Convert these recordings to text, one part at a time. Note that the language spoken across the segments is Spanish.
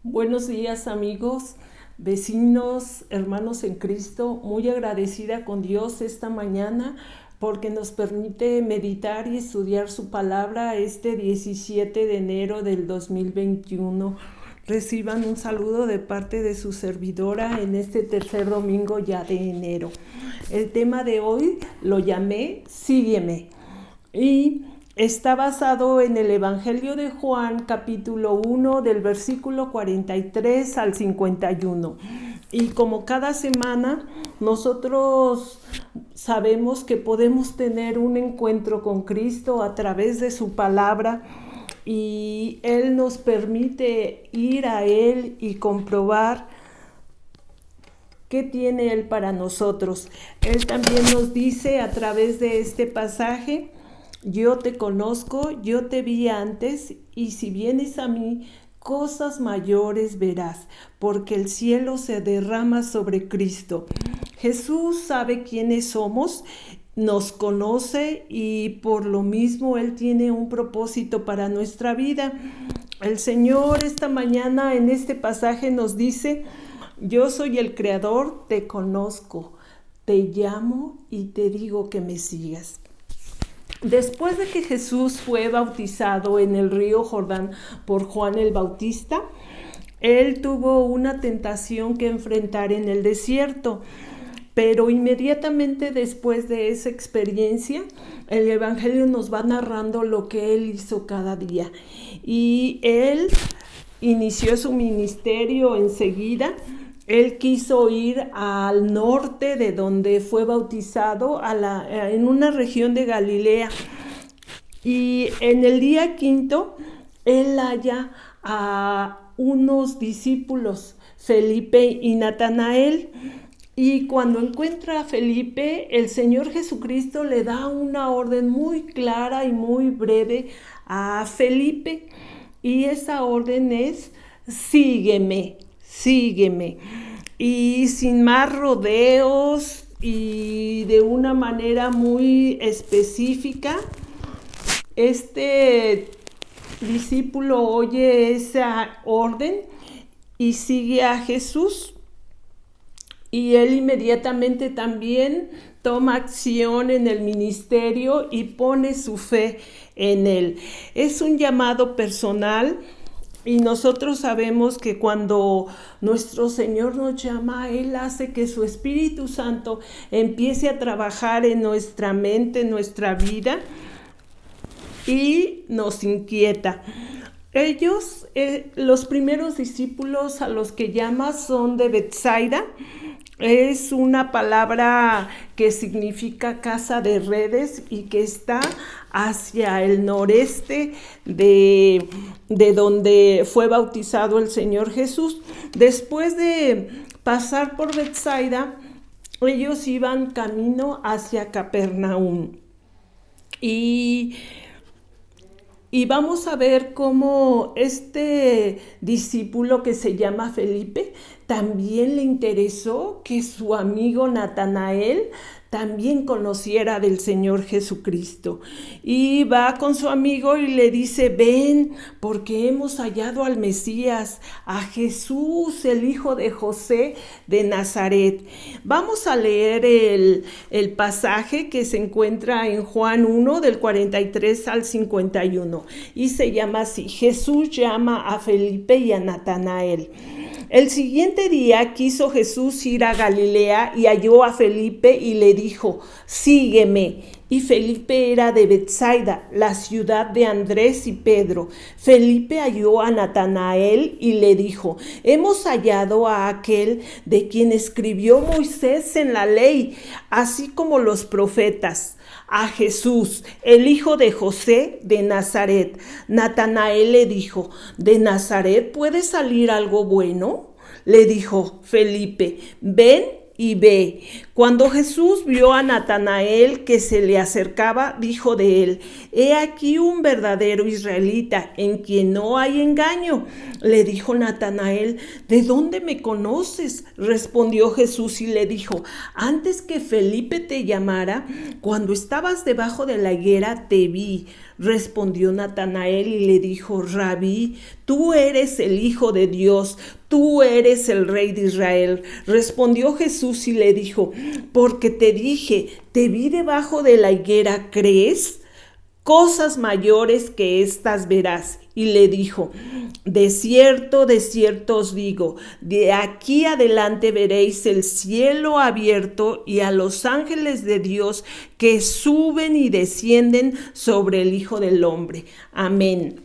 Buenos días, amigos, vecinos, hermanos en Cristo. Muy agradecida con Dios esta mañana porque nos permite meditar y estudiar su palabra este 17 de enero del 2021. Reciban un saludo de parte de su servidora en este tercer domingo ya de enero. El tema de hoy lo llamé Sígueme y está basado en el Evangelio de Juan, capítulo 1, del versículo 43 al 51. Y como cada semana, nosotros sabemos que podemos tener un encuentro con Cristo a través de su palabra y Él nos permite ir a Él y comprobar ¿qué tiene Él para nosotros? Él también nos dice a través de este pasaje: yo te conozco, yo te vi antes, y si vienes a mí, cosas mayores verás, porque el cielo se derrama sobre Cristo. Jesús sabe quiénes somos, nos conoce y por lo mismo Él tiene un propósito para nuestra vida. El Señor esta mañana en este pasaje nos dice: yo soy el Creador, te conozco, te llamo y te digo que me sigas. Después de que Jesús fue bautizado en el río Jordán por Juan el Bautista, Él tuvo una tentación que enfrentar en el desierto. Pero inmediatamente después de esa experiencia, el Evangelio nos va narrando lo que Él hizo cada día. Y Él inició su ministerio enseguida. Él quiso ir al norte de donde fue bautizado, en una región de Galilea. Y en el día quinto, Él halla a unos discípulos, Felipe y Natanael. Y cuando encuentra a Felipe, el Señor Jesucristo le da una orden muy clara y muy breve a Felipe. Y esa orden es: sígueme, sígueme. Y sin más rodeos y de una manera muy específica, este discípulo oye esa orden y sigue a Jesús. Y él inmediatamente también toma acción en el ministerio y pone su fe en él. Es un llamado personal. Y nosotros sabemos que cuando nuestro Señor nos llama, Él hace que su Espíritu Santo empiece a trabajar en nuestra mente, en nuestra vida, y nos inquieta. Ellos, los primeros discípulos a los que llama son de Betsaida. Es una palabra que significa casa de redes y que está hacia el noreste de donde fue bautizado el Señor Jesús. Después de pasar por Betsaida, ellos iban camino hacia Capernaum. Y vamos a ver cómo este discípulo que se llama Felipe también le interesó que su amigo Natanael también conociera del Señor Jesucristo. Y va con su amigo y le dice: ven, porque hemos hallado al Mesías, a Jesús, el hijo de José de Nazaret. Vamos a leer el pasaje que se encuentra en Juan 1, del 43 al 51. Y se llama así: Jesús llama a Felipe y a Natanael. El siguiente día quiso Jesús ir a Galilea y halló a Felipe y le dijo: sígueme. Y Felipe era de Betsaida, la ciudad de Andrés y Pedro. Felipe halló a Natanael y le dijo: hemos hallado a aquel de quien escribió Moisés en la ley, así como los profetas, a Jesús, el hijo de José de Nazaret. Natanael le dijo: ¿de Nazaret puede salir algo bueno? Le dijo Felipe: ven y ve. Cuando Jesús vio a Natanael que se le acercaba, dijo de él: «He aquí un verdadero israelita, en quien no hay engaño». Le dijo Natanael: «¿De dónde me conoces?». Respondió Jesús y le dijo: «Antes que Felipe te llamara, cuando estabas debajo de la higuera, te vi». Respondió Natanael y le dijo: «Rabí, tú eres el Hijo de Dios, tú eres el Rey de Israel». Respondió Jesús y le dijo: «Porque te dije, te vi debajo de la higuera, ¿crees? Cosas mayores que estas verás». Y le dijo: «De cierto os digo, de aquí adelante veréis el cielo abierto y a los ángeles de Dios que suben y descienden sobre el Hijo del Hombre». Amén.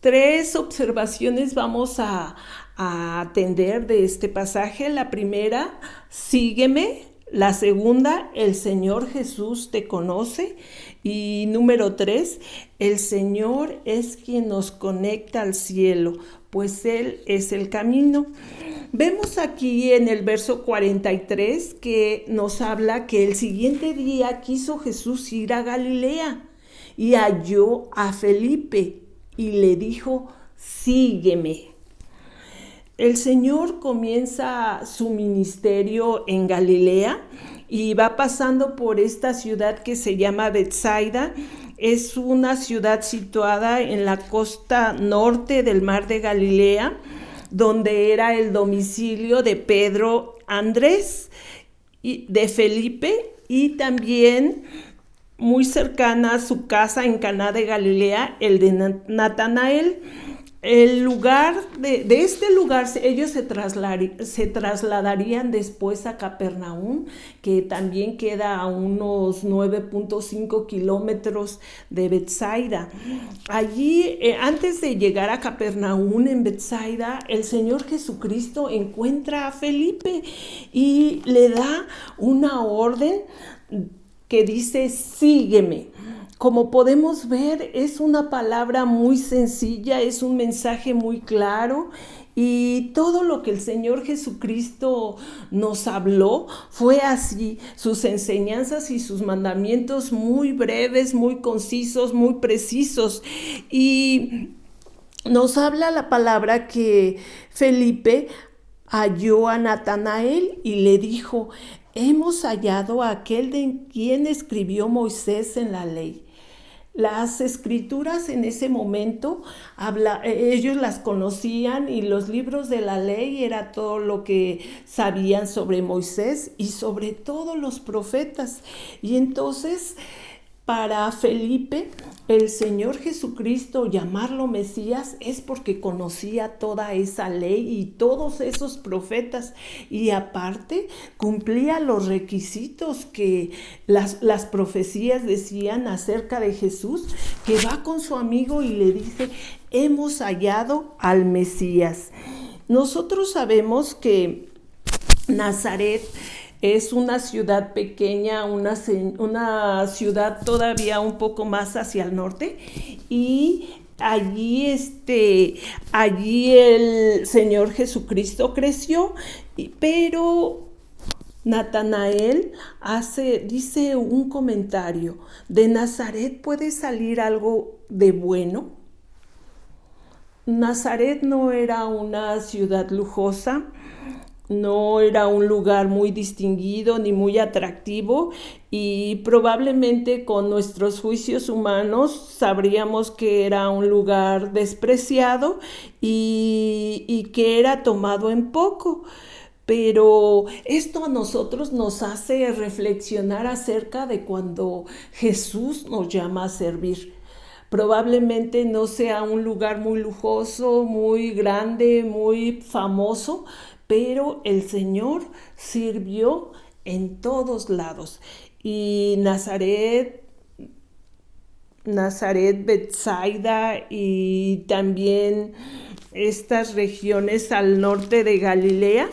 3 observaciones vamos a atender de este pasaje. La primera: sígueme. La segunda: el Señor Jesús te conoce. Y número 3: el Señor es quien nos conecta al cielo, pues Él es el camino. Vemos aquí en el verso 43 que nos habla que el siguiente día quiso Jesús ir a Galilea y halló a Felipe y le dijo: «Sígueme». El Señor comienza su ministerio en Galilea y va pasando por esta ciudad que se llama Betsaida. Es una ciudad situada en la costa norte del mar de Galilea, donde era el domicilio de Pedro, Andrés, y de Felipe, y también muy cercana a su casa en Caná de Galilea, el de Natanael. El lugar de este lugar ellos se trasladarían después a Capernaum, que también queda a unos 9.5 kilómetros de Betsaida. Allí, antes de llegar a Capernaum en Betsaida, el Señor Jesucristo encuentra a Felipe y le da una orden que dice: «Sígueme». Como podemos ver, es una palabra muy sencilla, es un mensaje muy claro, y todo lo que el Señor Jesucristo nos habló fue así. Sus enseñanzas y sus mandamientos muy breves, muy concisos, muy precisos. Y nos habla la palabra que Felipe halló a Natanael y le dijo: «Hemos hallado a aquel de quien escribió Moisés en la ley». Las escrituras en ese momento, ellos las conocían, y los libros de la ley era todo lo que sabían sobre Moisés y sobre todos los profetas. Y entonces, para Felipe, el Señor Jesucristo llamarlo Mesías es porque conocía toda esa ley y todos esos profetas, y aparte cumplía los requisitos que las profecías decían acerca de Jesús, que va con su amigo y le dice: «Hemos hallado al Mesías». Nosotros sabemos que Nazaret es una ciudad pequeña, una ciudad todavía un poco más hacia el norte, y allí el Señor Jesucristo creció, pero Natanael dice un comentario: «¿De Nazaret puede salir algo de bueno?». Nazaret no era una ciudad lujosa, no era un lugar muy distinguido ni muy atractivo, y probablemente con nuestros juicios humanos sabríamos que era un lugar despreciado y que era tomado en poco. Pero esto a nosotros nos hace reflexionar acerca de cuando Jesús nos llama a servir. Probablemente no sea un lugar muy lujoso, muy grande, muy famoso, pero el Señor sirvió en todos lados. Y Nazaret, Betsaida y también estas regiones al norte de Galilea,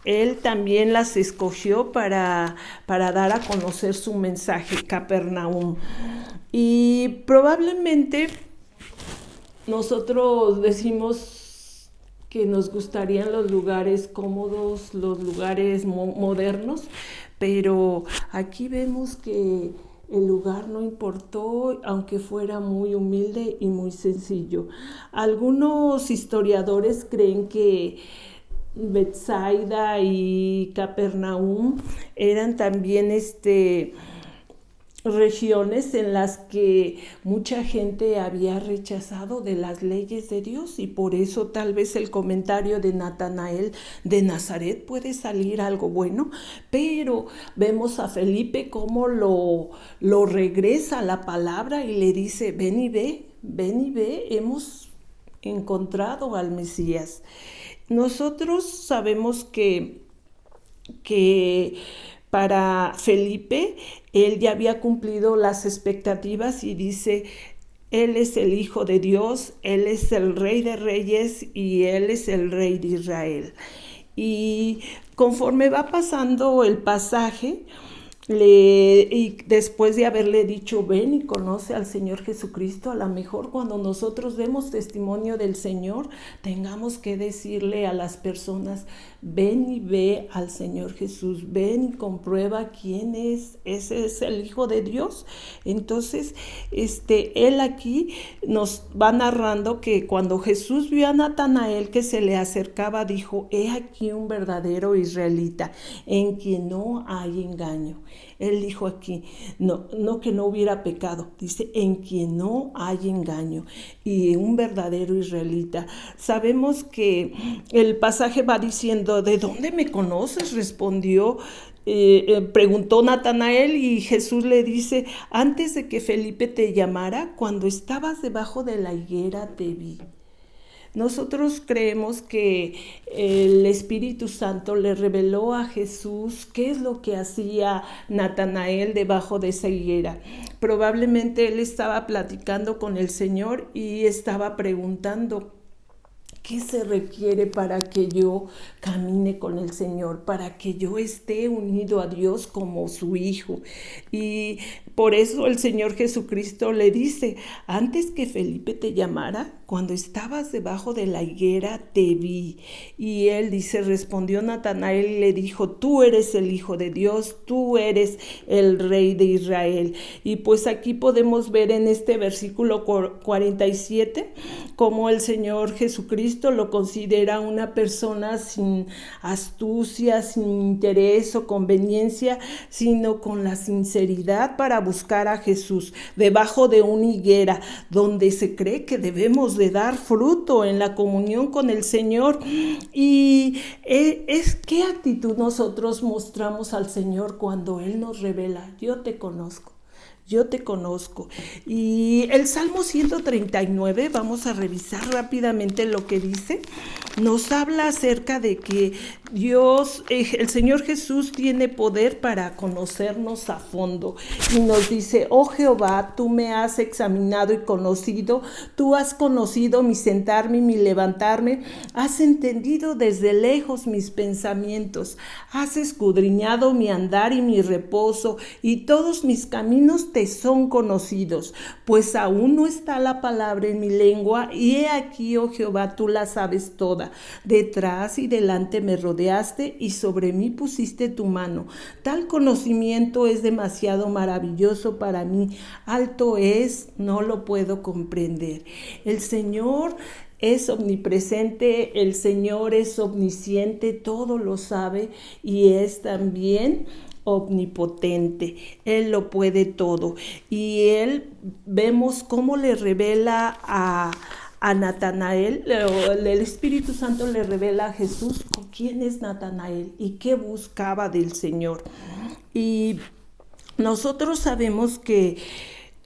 Él también las escogió para dar a conocer su mensaje, Capernaum. Y probablemente nosotros decimos: que nos gustarían los lugares cómodos, los lugares modernos, pero aquí vemos que el lugar no importó, aunque fuera muy humilde y muy sencillo. Algunos historiadores creen que Betsaida y Capernaum eran también regiones en las que mucha gente había rechazado de las leyes de Dios, y por eso tal vez el comentario de Natanael: de Nazaret puede salir algo bueno. Pero vemos a Felipe cómo lo regresa a la palabra y le dice: ven y ve, hemos encontrado al Mesías. Nosotros sabemos que para Felipe, él ya había cumplido las expectativas y dice: Él es el Hijo de Dios, Él es el Rey de Reyes y Él es el Rey de Israel. Y conforme va pasando el pasaje, y después de haberle dicho: ven y conoce al Señor Jesucristo, a lo mejor cuando nosotros demos testimonio del Señor, tengamos que decirle a las personas: ven y ve al Señor Jesús, ven y comprueba quién es, ese es el Hijo de Dios. Entonces, él aquí nos va narrando que cuando Jesús vio a Natanael que se le acercaba, dijo: he aquí un verdadero israelita, en quien no hay engaño. Él dijo aquí, no que no hubiera pecado, dice: en quien no hay engaño, y un verdadero israelita. Sabemos que el pasaje va diciendo: ¿de dónde me conoces?, respondió, preguntó Natanael, y Jesús le dice: antes de que Felipe te llamara, cuando estabas debajo de la higuera te vi. Nosotros creemos que el Espíritu Santo le reveló a Jesús qué es lo que hacía Natanael debajo de esa higuera. Probablemente él estaba platicando con el Señor y estaba preguntando: ¿qué se requiere para que yo camine con el Señor, para que yo esté unido a Dios como su hijo? Y por eso el Señor Jesucristo le dice: antes que Felipe te llamara, cuando estabas debajo de la higuera te vi. Y él dice: respondió Natanael y le dijo: tú eres el Hijo de Dios, tú eres el Rey de Israel. Y pues aquí podemos ver en este versículo 47 cómo el Señor Jesucristo lo considera una persona sin astucia, sin interés o conveniencia, sino con la sinceridad para buscar a Jesús debajo de una higuera, donde se cree que debemos de dar fruto en la comunión con el Señor. Y es qué actitud nosotros mostramos al Señor cuando Él nos revela: yo te conozco. Yo te conozco. Y el Salmo 139, vamos a revisar rápidamente lo que dice. Nos habla acerca de que Dios, el Señor Jesús, tiene poder para conocernos a fondo. Y nos dice: oh Jehová, tú me has examinado y conocido. Tú has conocido mi sentarme y mi levantarme. Has entendido desde lejos mis pensamientos. Has escudriñado mi andar y mi reposo, y todos mis caminos te son conocidos, pues aún no está la palabra en mi lengua, y he aquí, oh Jehová, tú la sabes toda. Detrás y delante me rodeaste, y sobre mí pusiste tu mano. Tal conocimiento es demasiado maravilloso para mí, alto es, no lo puedo comprender. El Señor es omnipresente, el Señor es omnisciente, todo lo sabe, y es también omnipotente. Él lo puede todo. Y él, vemos cómo le revela a Natanael, el Espíritu Santo le revela a Jesús quién es Natanael y qué buscaba del Señor. Y nosotros sabemos que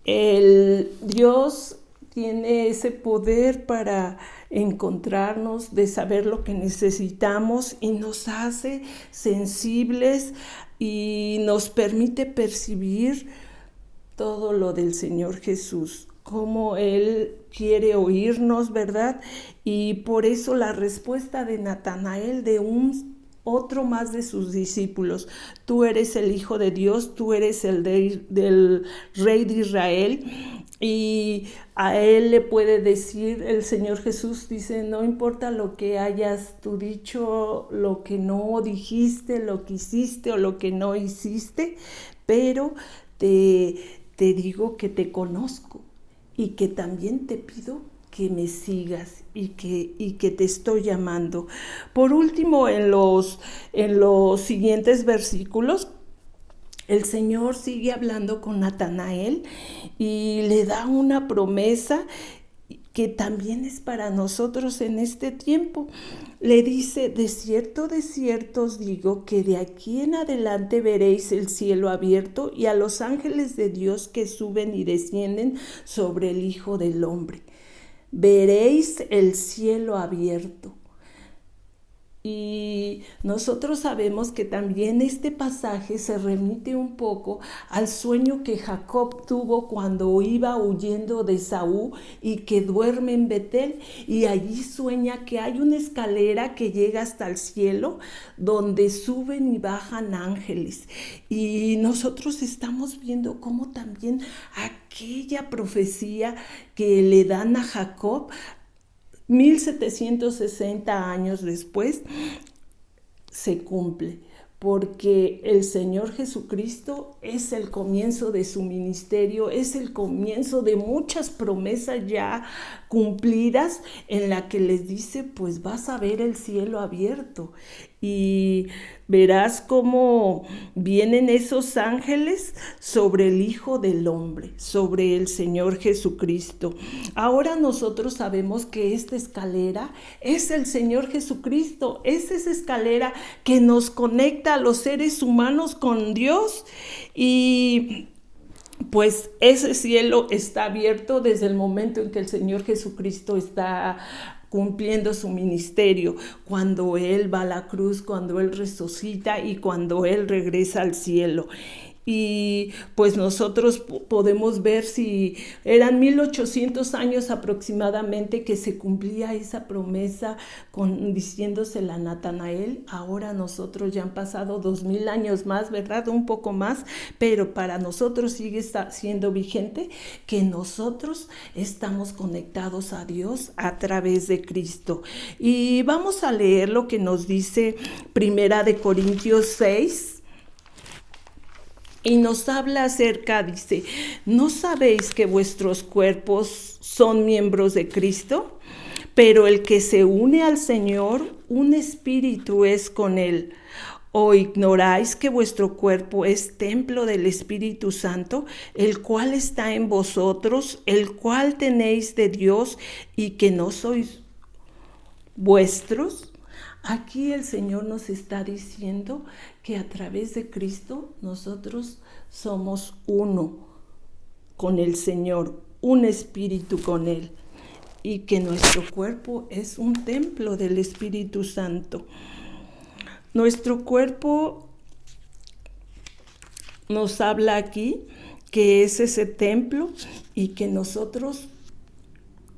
el Dios tiene ese poder para encontrarnos, de saber lo que necesitamos, y nos hace sensibles y nos permite percibir todo lo del Señor Jesús, cómo Él quiere oírnos, ¿verdad? Y por eso la respuesta de Natanael, de otro más de sus discípulos: tú eres el Hijo de Dios, tú eres del Rey de Israel. Y a él le puede decir, el Señor Jesús dice, no importa lo que hayas tú dicho, lo que no dijiste, lo que hiciste o lo que no hiciste, pero te, te digo que te conozco y que también te pido que me sigas y que te estoy llamando. Por último, en los siguientes versículos, el Señor sigue hablando con Natanael y le da una promesa que también es para nosotros en este tiempo. Le dice, de cierto os digo que de aquí en adelante veréis el cielo abierto y a los ángeles de Dios que suben y descienden sobre el Hijo del Hombre. Veréis el cielo abierto. Y nosotros sabemos que también este pasaje se remite un poco al sueño que Jacob tuvo cuando iba huyendo de Esaú y que duerme en Betel, y allí sueña que hay una escalera que llega hasta el cielo donde suben y bajan ángeles. Y nosotros estamos viendo cómo también aquella profecía que le dan a Jacob 1760 años después se cumple, porque el Señor Jesucristo es el comienzo de su ministerio, es el comienzo de muchas promesas ya cumplidas, en la que les dice, pues vas a ver el cielo abierto y verás cómo vienen esos ángeles sobre el Hijo del Hombre, sobre el Señor Jesucristo. Ahora nosotros sabemos que esta escalera es el Señor Jesucristo, es esa escalera que nos conecta a los seres humanos con Dios, y pues ese cielo está abierto desde el momento en que el Señor Jesucristo está cumpliendo su ministerio, cuando Él va a la cruz, cuando Él resucita y cuando Él regresa al cielo. Y pues nosotros podemos ver si eran 1800 años aproximadamente que se cumplía esa promesa diciéndosela a Natanael. Ahora nosotros ya han pasado 2000 años más, ¿verdad? Un poco más, pero para nosotros sigue siendo vigente que nosotros estamos conectados a Dios a través de Cristo. Y vamos a leer lo que nos dice Primera de Corintios 6. Y nos habla acerca, dice, ¿no sabéis que vuestros cuerpos son miembros de Cristo? Pero el que se une al Señor, un espíritu es con él. ¿O ignoráis que vuestro cuerpo es templo del Espíritu Santo, el cual está en vosotros, el cual tenéis de Dios y que no sois vuestros? Aquí el Señor nos está diciendo que a través de Cristo nosotros somos uno con el Señor, un espíritu con Él, y que nuestro cuerpo es un templo del Espíritu Santo. Nuestro cuerpo nos habla aquí que es ese templo y que nosotros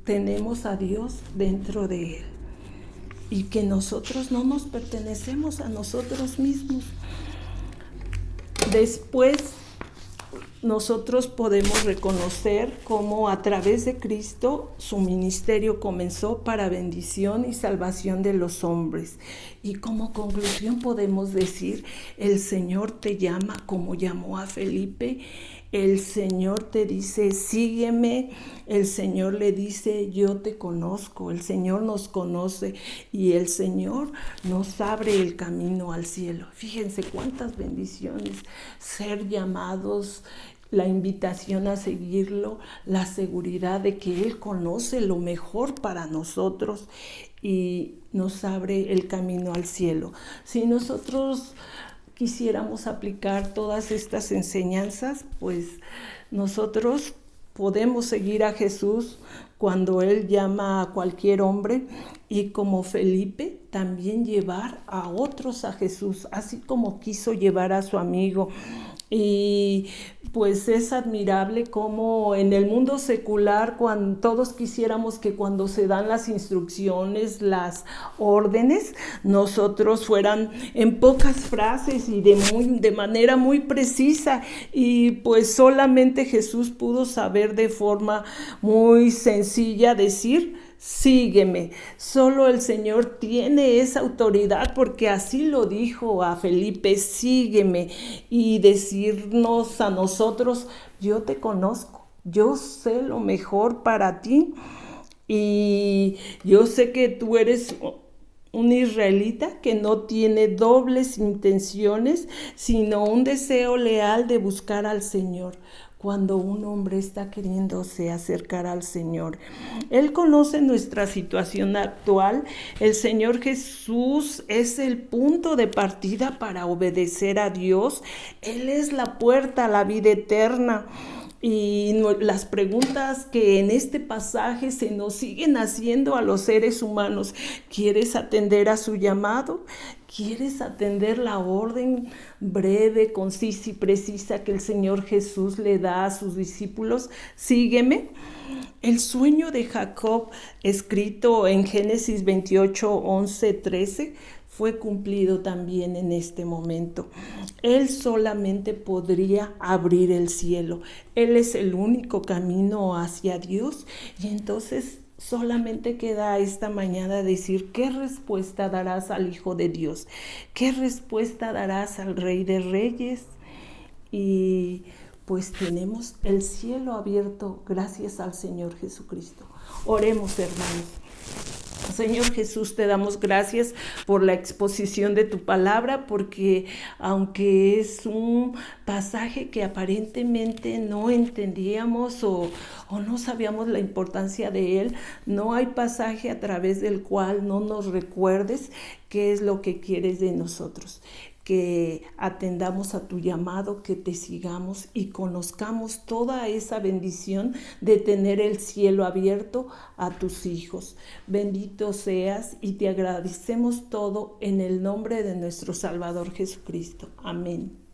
tenemos a Dios dentro de Él. Y que nosotros no nos pertenecemos a nosotros mismos. Después nosotros podemos reconocer cómo a través de Cristo su ministerio comenzó para bendición y salvación de los hombres. Y como conclusión podemos decir, el Señor te llama como llamó a Felipe. El Señor te dice, sígueme. El Señor le dice, yo te conozco. El Señor nos conoce y el Señor nos abre el camino al cielo. Fíjense cuántas bendiciones, ser llamados, la invitación a seguirlo, la seguridad de que Él conoce lo mejor para nosotros y nos abre el camino al cielo. Si nosotros quisiéramos aplicar todas estas enseñanzas, pues nosotros podemos seguir a Jesús cuando Él llama a cualquier hombre, y como Felipe también llevar a otros a Jesús, así como quiso llevar a su amigo Y pues es admirable cómo en el mundo secular, cuando todos quisiéramos que cuando se dan las instrucciones, las órdenes, nosotros fueran en pocas frases y de manera muy precisa. Y pues solamente Jesús pudo saber de forma muy sencilla decir: sígueme. Solo el Señor tiene esa autoridad, porque así lo dijo a Felipe: sígueme, y decirnos a nosotros: yo te conozco, yo sé lo mejor para ti, y yo sé que tú eres un israelita que no tiene dobles intenciones, sino un deseo leal de buscar al Señor. Cuando un hombre está queriéndose acercar al Señor, Él conoce nuestra situación actual. El Señor Jesús es el punto de partida para obedecer a Dios. Él es la puerta a la vida eterna. Y las preguntas que en este pasaje se nos siguen haciendo a los seres humanos: ¿quieres atender a su llamado? ¿Quieres atender la orden breve, concisa y precisa que el Señor Jesús le da a sus discípulos? Sígueme. El sueño de Jacob, escrito en Génesis 28, 11, 13, fue cumplido también en este momento. Él solamente podría abrir el cielo. Él es el único camino hacia Dios. Y entonces solamente queda esta mañana decir: ¿qué respuesta darás al Hijo de Dios? ¿Qué respuesta darás al Rey de Reyes? Y pues tenemos el cielo abierto gracias al Señor Jesucristo. Oremos, hermanos. Señor Jesús, te damos gracias por la exposición de tu palabra, porque aunque es un pasaje que aparentemente no entendíamos o no sabíamos la importancia de él, no hay pasaje a través del cual no nos recuerdes qué es lo que quieres de nosotros. Que atendamos a tu llamado, que te sigamos y conozcamos toda esa bendición de tener el cielo abierto a tus hijos. Bendito seas, y te agradecemos todo en el nombre de nuestro Salvador Jesucristo. Amén.